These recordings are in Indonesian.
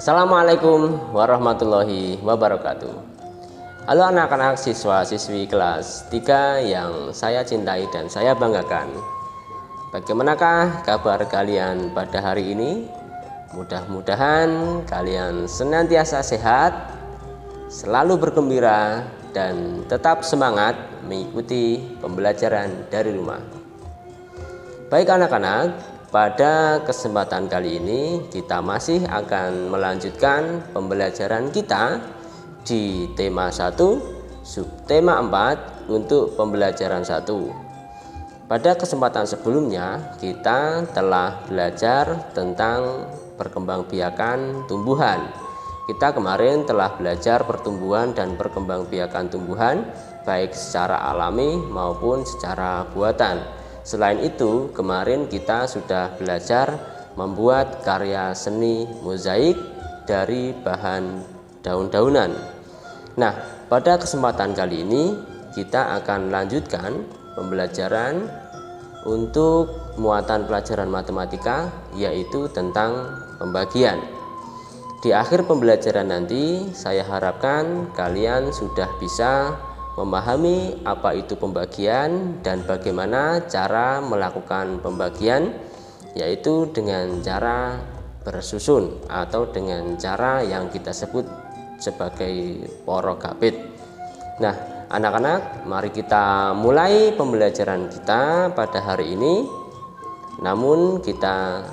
Assalamualaikum warahmatullahi wabarakatuh. Halo anak-anak siswa-siswi kelas 3 yang saya cintai dan saya banggakan. Bagaimanakah kabar kalian pada hari ini? Mudah-mudahan kalian senantiasa sehat, selalu bergembira, dan tetap semangat mengikuti pembelajaran dari rumah. Baik anak-anak, pada kesempatan kali ini kita masih akan melanjutkan pembelajaran kita di tema 1, subtema 4 untuk pembelajaran 1. Pada kesempatan sebelumnya kita telah belajar tentang perkembangbiakan tumbuhan. Kita kemarin telah belajar pertumbuhan dan perkembangbiakan tumbuhan baik secara alami maupun secara buatan. Selain itu, kemarin kita sudah belajar membuat karya seni mozaik dari bahan daun-daunan. Nah, pada kesempatan kali ini kita akan lanjutkan pembelajaran untuk muatan pelajaran matematika, yaitu tentang pembagian. Di akhir pembelajaran nanti saya harapkan kalian sudah bisa memahami apa itu pembagian dan bagaimana cara melakukan pembagian, yaitu dengan cara bersusun atau dengan cara yang kita sebut sebagai porogapit. Nah, anak-anak, mari kita mulai pembelajaran kita pada hari ini. Namun kita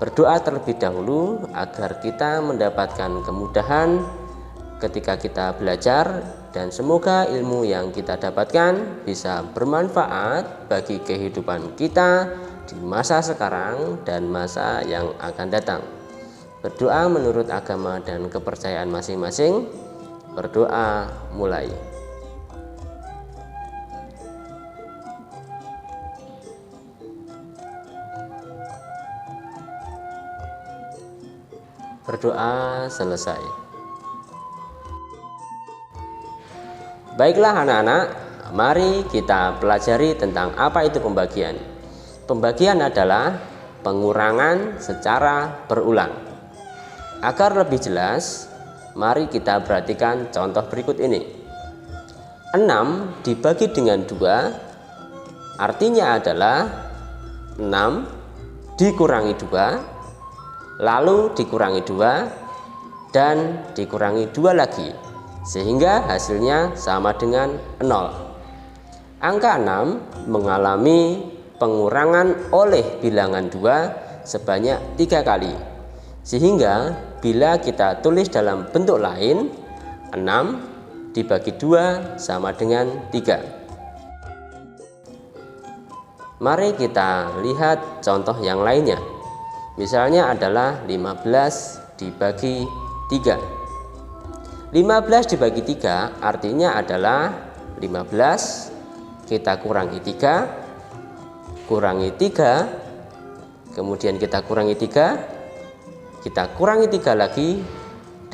berdoa terlebih dahulu agar kita mendapatkan kemudahan ketika kita belajar, dan semoga ilmu yang kita dapatkan bisa bermanfaat bagi kehidupan kita di masa sekarang dan masa yang akan datang. Berdoa menurut agama dan kepercayaan masing-masing. Berdoa mulai. Berdoa selesai. Baiklah anak-anak, mari kita pelajari tentang apa itu pembagian. Pembagian adalah pengurangan secara berulang. Agar lebih jelas, mari kita perhatikan contoh berikut ini. 6 dibagi dengan 2 artinya adalah 6 dikurangi 2, lalu dikurangi 2, dan dikurangi 2 lagi, sehingga hasilnya sama dengan 0. Angka 6 mengalami pengurangan oleh bilangan 2 sebanyak 3 kali, sehingga bila kita tulis dalam bentuk lain, 6 dibagi 2 sama dengan 3. Mari kita lihat contoh yang lainnya. Misalnya adalah 15 dibagi 3. 15 dibagi 3 artinya adalah 15 kita kurangi 3, kurangi 3, kemudian kita kurangi 3, kita kurangi 3 lagi,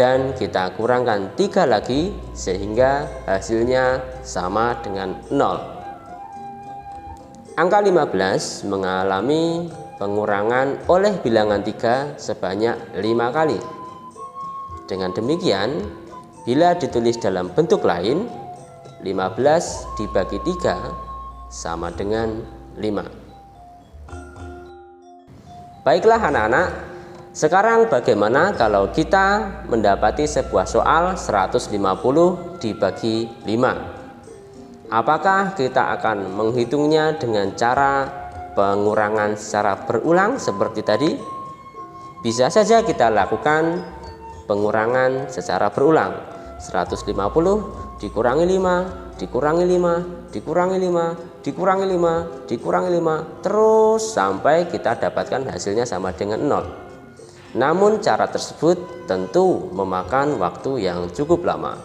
dan kita kurangkan 3 lagi, sehingga hasilnya sama dengan 0. Angka 15 mengalami pengurangan oleh bilangan 3 sebanyak 5 kali. Dengan demikian, bila ditulis dalam bentuk lain, 15 dibagi 3 sama dengan 5. Baiklah anak-anak, sekarang bagaimana kalau kita mendapati sebuah soal 150 dibagi 5? Apakah kita akan menghitungnya dengan cara pengurangan secara berulang seperti tadi? Bisa saja kita lakukan pengurangan secara berulang. 150 dikurangi 5, dikurangi 5, dikurangi 5, dikurangi 5, dikurangi 5, terus sampai kita dapatkan hasilnya sama dengan 0. Namun cara tersebut tentu memakan waktu yang cukup lama.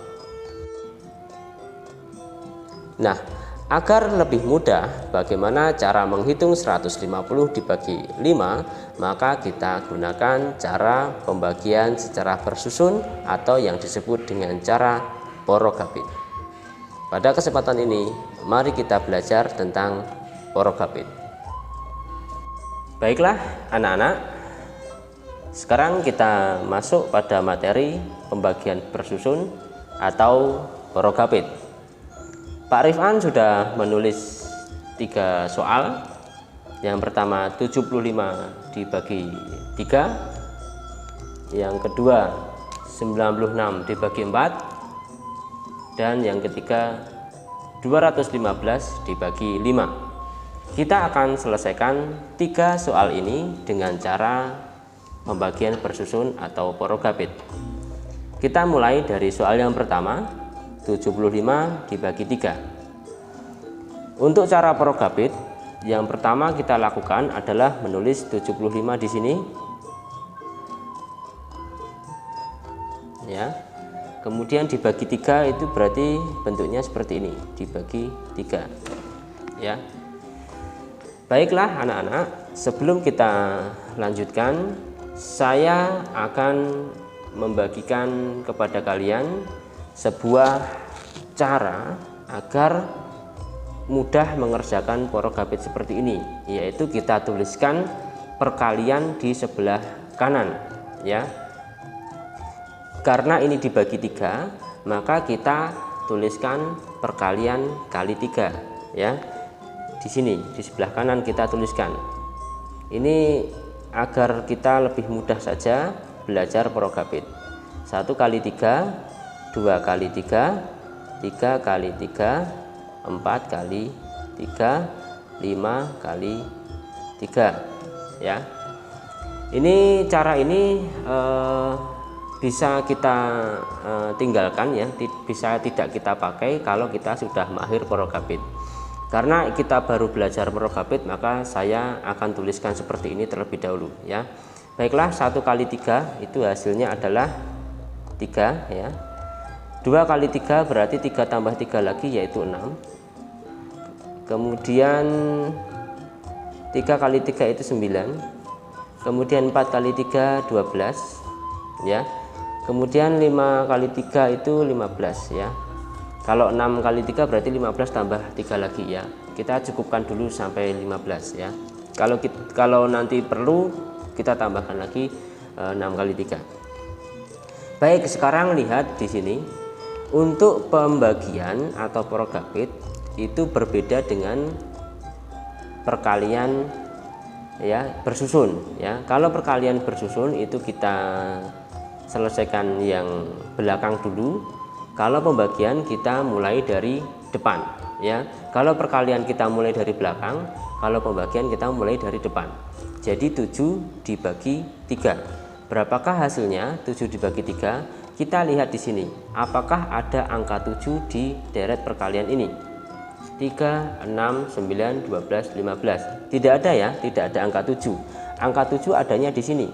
Nah, agar lebih mudah bagaimana cara menghitung 150 dibagi 5, maka kita gunakan cara pembagian secara bersusun atau yang disebut dengan cara porogapit. Pada kesempatan ini, mari kita belajar tentang porogapit. Baiklah anak-anak, Sekarang kita masuk pada materi pembagian bersusun atau porogapit. Pak Rifan sudah menulis 3 soal. Yang pertama 75 dibagi 3, yang kedua 96 dibagi 4, dan yang ketiga 215 dibagi 5. Kita akan selesaikan 3 soal ini dengan cara pembagian bersusun atau porogapit. Kita mulai dari soal yang pertama, 75 dibagi 3. Untuk cara porogapit, yang pertama kita lakukan adalah menulis 75 di sini. Ya. Kemudian dibagi 3 itu berarti bentuknya seperti ini, dibagi 3. Ya. Baiklah anak-anak, sebelum kita lanjutkan, saya akan membagikan kepada kalian sebuah cara agar mudah mengerjakan porogapit seperti ini, yaitu kita tuliskan perkalian di sebelah kanan, ya. Karena ini dibagi 3, maka kita tuliskan perkalian kali 3, ya. Di sini di sebelah kanan kita tuliskan. Ini agar kita lebih mudah saja belajar porogapit. 1 kali 3, 2 kali 3, 3 kali 3, 4 kali 3, 5 kali 3, ya. Ini cara ini bisa kita tinggalkan, ya, bisa tidak kita pakai kalau kita sudah mahir porogapit. Karena kita baru belajar porogapit, maka saya akan tuliskan seperti ini terlebih dahulu, ya. Baiklah, 1 kali 3 itu hasilnya adalah 3, ya. 2 kali 3 berarti 3 tambah 3 lagi yaitu 6. Kemudian 3 kali 3 itu 9. Kemudian 4 kali 3 12, ya. Kemudian 5 kali 3 itu 15, ya. Kalau 6 kali 3 berarti 15 tambah 3 lagi, ya. Kita cukupkan dulu sampai 15, ya. Kalau nanti perlu kita tambahkan lagi 6 kali 3. Baik, sekarang lihat di sini. Untuk pembagian atau porogapit itu berbeda dengan perkalian, ya, bersusun, ya. Kalau perkalian bersusun itu kita selesaikan yang belakang dulu. Kalau pembagian kita mulai dari depan, ya. Kalau perkalian kita mulai dari belakang, kalau pembagian kita mulai dari depan. Jadi 7 dibagi 3. Berapakah hasilnya 7 dibagi 3? Kita lihat di sini. Apakah ada angka 7 di deret perkalian ini? 3, 6, 9, 12, 15. Tidak ada, ya, tidak ada angka 7. Angka 7 adanya di sini.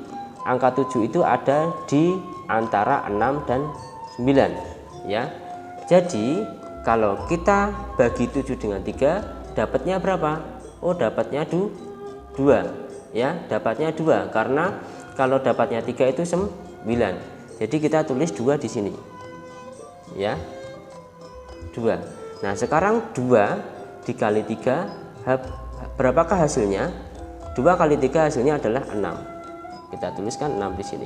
Angka 7 itu ada di antara 6 dan 9, ya. Jadi kalau kita bagi 7 dengan 3, dapatnya berapa? Oh, dapatnya 2, ya, dapatnya 2. Karena kalau dapatnya 3 itu 9. Jadi kita tulis 2 di sini, ya, 2. Nah, sekarang 2 dikali 3, berapakah hasilnya? 2 kali 3 hasilnya adalah 6. Kita tuliskan 6 di sini,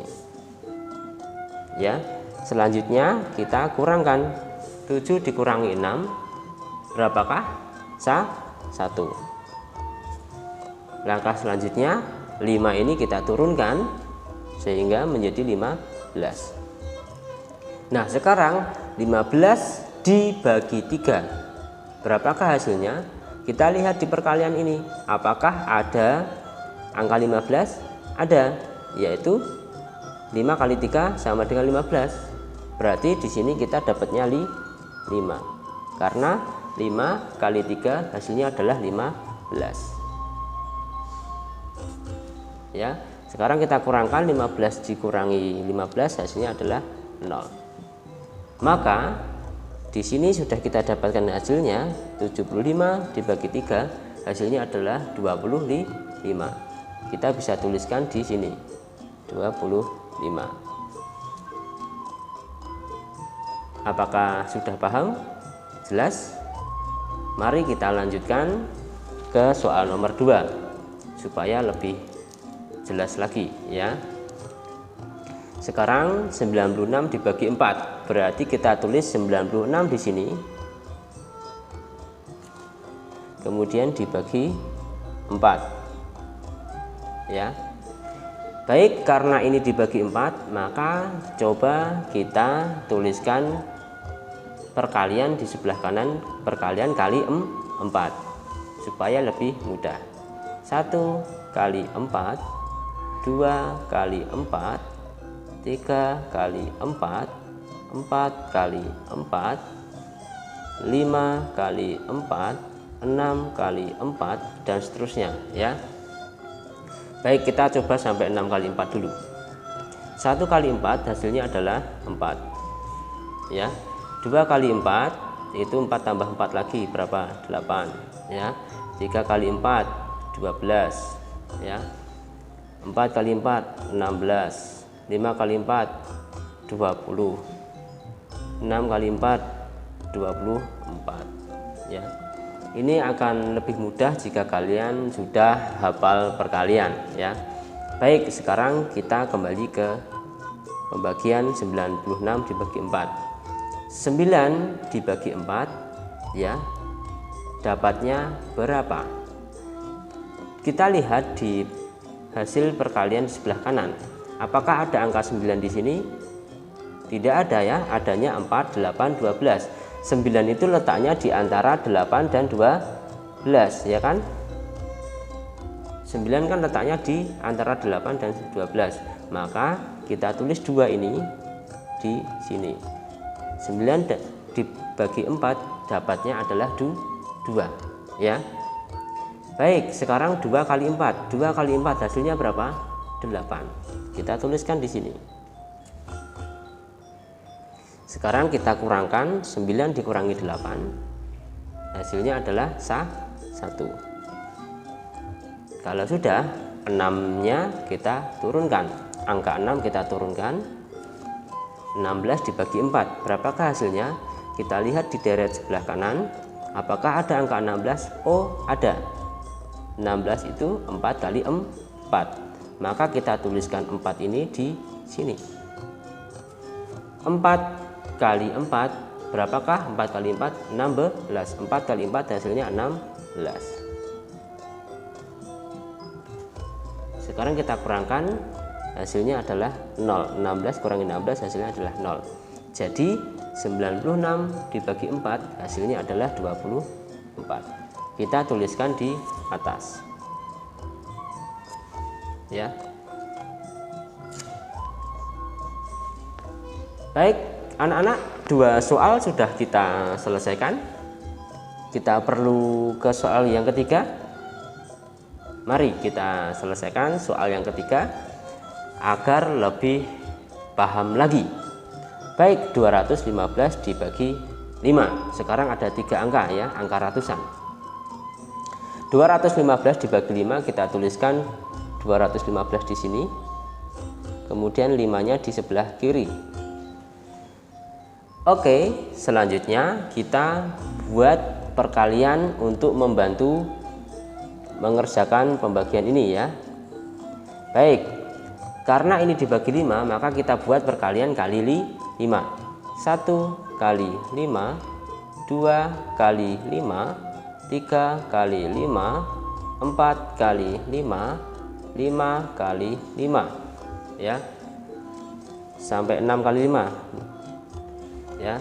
ya. Selanjutnya kita kurangkan. 7 dikurangi 6 berapakah? 1. Langkah selanjutnya 5 ini kita turunkan sehingga menjadi 15. Nah, sekarang 15 dibagi 3 berapakah hasilnya? Kita lihat di perkalian ini. Apakah ada angka 15? Ada, yaitu 5 kali 3 sama dengan 15. Berarti di sini kita dapatnya 5. Karena 5 kali 3 hasilnya adalah 15. Ya, sekarang kita kurangkan 15 dikurangi 15 hasilnya adalah 0. Maka di sini sudah kita dapatkan hasilnya 75 dibagi 3 hasilnya adalah 25. Kita bisa tuliskan di sini 25. Apakah sudah paham? Jelas? Mari kita lanjutkan ke soal nomor 2 supaya lebih jelas lagi, ya. Sekarang 96 dibagi 4, berarti kita tulis 96 di sini. Kemudian dibagi 4. Ya. Baik, karena ini dibagi 4, maka coba kita tuliskan perkalian di sebelah kanan, perkalian kali 4 supaya lebih mudah. 1 kali 4, 2 kali 4, 3 kali 4, 4 kali 4, 5 kali 4, 6 kali 4, dan seterusnya ya. Baik, kita coba sampai 6 kali 4 dulu. 1 kali 4 hasilnya adalah 4 ya. 2 kali 4 itu 4 tambah 4 lagi berapa? 8 ya. 3 kali 4 12 ya. 4 kali 4 16. 5 kali 4 20. 6 kali 4 24 ya. Ini akan lebih mudah jika kalian sudah hafal perkalian ya. Baik, sekarang kita kembali ke pembagian 96 dibagi 4. 9 dibagi 4 ya, dapatnya berapa? Kita lihat di hasil perkalian sebelah kanan. Apakah ada angka 9 di sini? Tidak ada ya, adanya 4, 8, 12. 9 itu letaknya di antara 8 dan 12 ya kan. 9 kan letaknya di antara 8 dan 12, maka kita tulis 2 ini di sini. 9 dibagi 4 dapatnya adalah 2 ya. Baik, sekarang 2 kali 4. 2 kali 4 hasilnya berapa? 8. Kita tuliskan di sini. Sekarang kita kurangkan 9 dikurangi 8, hasilnya adalah 1. Kalau sudah, 6-nya kita turunkan, angka 6 kita turunkan. 16 dibagi 4, berapakah hasilnya? Kita lihat di deret sebelah kanan, apakah ada angka 16? Oh, ada. 16 itu 4 kali 4, maka kita tuliskan 4 ini di sini. 4 kali 4 berapakah? 4 kali 4 16. 4 kali 4 hasilnya 16. Sekarang kita kurangkan, hasilnya adalah 0. 16 kurangi 16 hasilnya adalah 0. Jadi 96 dibagi 4 hasilnya adalah 24. Kita tuliskan di atas ya. Baik anak-anak, 2 soal sudah kita selesaikan. Kita perlu ke soal yang ketiga. Mari kita selesaikan soal yang ketiga agar lebih paham lagi. Baik, 215 dibagi 5. Sekarang ada 3 angka ya, angka ratusan. 215 dibagi 5 kita tuliskan 215 di sini. Kemudian 5-nya di sebelah kiri. Oke, selanjutnya kita buat perkalian untuk membantu mengerjakan pembagian ini ya. Baik, karena ini dibagi 5, maka kita buat perkalian kali 5. 1 kali 5, 2 kali 5, 3 kali 5, 4 kali 5, 5 kali 5 ya, sampai 6 kali 5 ya.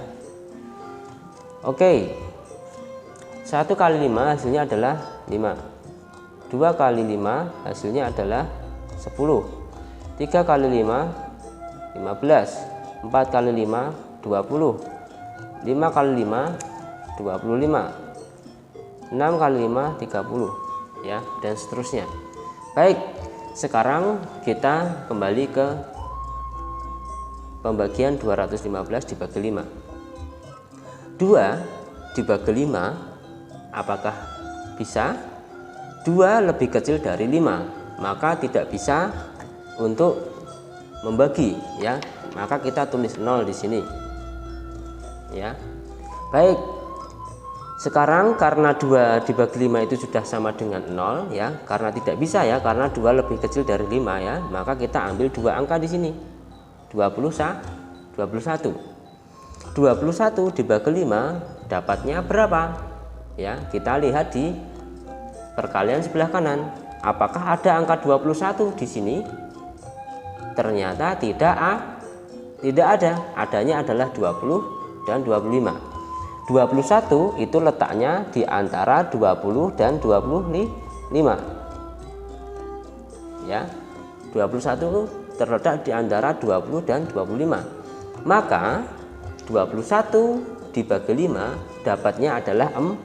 Oke, 1 kali 5 hasilnya adalah 5. 2 kali 5 hasilnya adalah 10. 3 kali 5 15. 4 kali 5 20. 5 kali 5 25. 6 kali 5 30 ya, dan seterusnya. Baik, sekarang kita kembali ke pembagian 215 dibagi 5. 2 dibagi 5, apakah bisa? 2 lebih kecil dari 5, maka tidak bisa untuk membagi ya, maka kita tulis 0 di sini ya. Baik, sekarang karena 2 dibagi 5 itu sudah sama dengan 0 ya, karena tidak bisa ya, karena 2 lebih kecil dari 5 ya, maka kita ambil 2 angka di sini. 2 21 dibagi 5 dapatnya berapa? Ya, kita lihat di perkalian sebelah kanan. Apakah ada angka 21 di sini? Ternyata tidak ada. Adanya adalah 20 dan 25. 21 itu letaknya di antara 20 dan 25. Ya. 21 terletak di antara 20 dan 25. Maka 21 dibagi 5 dapatnya adalah 4.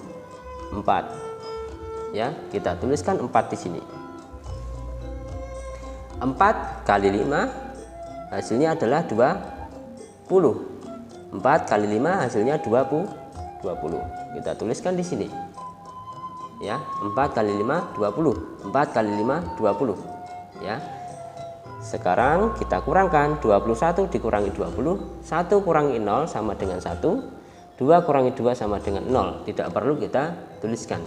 Ya, kita tuliskan 4 di sini. 4 kali 5 hasilnya adalah 20. 4 kali 5 hasilnya 20. Kita tuliskan di sini. Ya, 4 kali 5 20. 4 kali 5 20. Ya. Sekarang kita kurangkan 21 dikurangi 20, 1 kurangi 0 sama dengan 1, 2 kurangi 2 sama dengan 0. Tidak perlu kita tuliskan.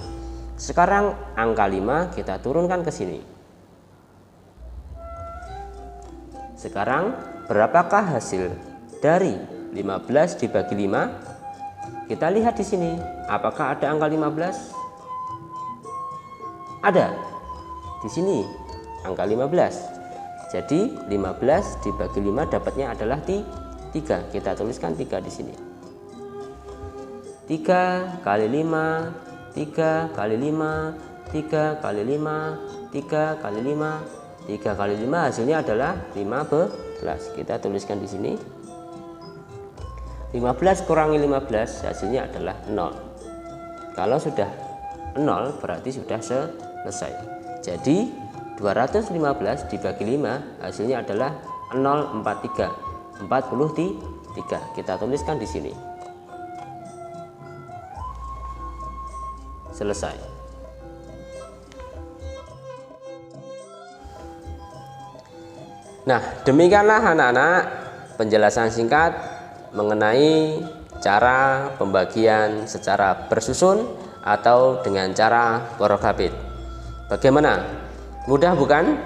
Sekarang angka 5 kita turunkan ke sini. Sekarang berapakah hasil dari 15 dibagi 5? Kita lihat di sini. Apakah ada angka 15? Ada. Di sini angka 15. Jadi 15 dibagi 5 dapatnya adalah 3. Kita tuliskan 3 di sini. 3 kali 5, 3 kali 5, 3 kali 5, 3 kali 5, 3 kali 5 hasilnya adalah 15. Kita tuliskan di sini. 15 kurangi 15 hasilnya adalah 0. Kalau sudah 0 berarti sudah selesai. Jadi 215 dibagi 5 hasilnya adalah 043. 43. Kita tuliskan di sini. Selesai. Nah, demikianlah anak-anak penjelasan singkat mengenai cara pembagian secara bersusun atau dengan cara porokabit. Bagaimana? Mudah bukan?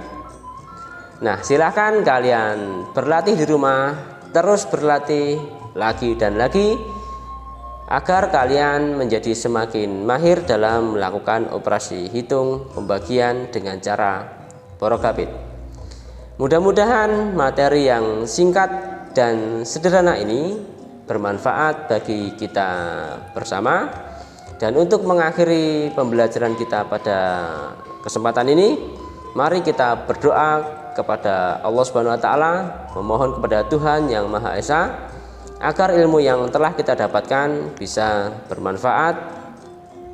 Nah, silahkan kalian berlatih di rumah, terus berlatih lagi dan lagi agar kalian menjadi semakin mahir dalam melakukan operasi hitung pembagian dengan cara porokabit. Mudah-mudahan materi yang singkat dan sederhana ini bermanfaat bagi kita bersama. Dan untuk mengakhiri pembelajaran kita pada kesempatan ini, mari kita berdoa kepada Allah Subhanahu wa taala, memohon kepada Tuhan yang Maha Esa agar ilmu yang telah kita dapatkan bisa bermanfaat,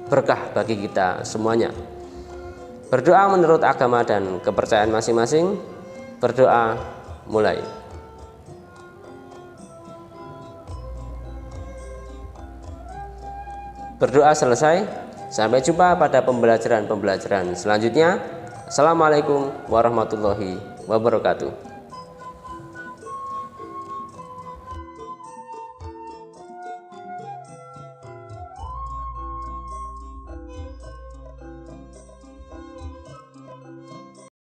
berkah bagi kita semuanya. Berdoa menurut agama dan kepercayaan masing-masing. Berdoa mulai. Berdoa selesai. Sampai jumpa pada pembelajaran-pembelajaran selanjutnya. Assalamualaikum warahmatullahi wabarakatuh.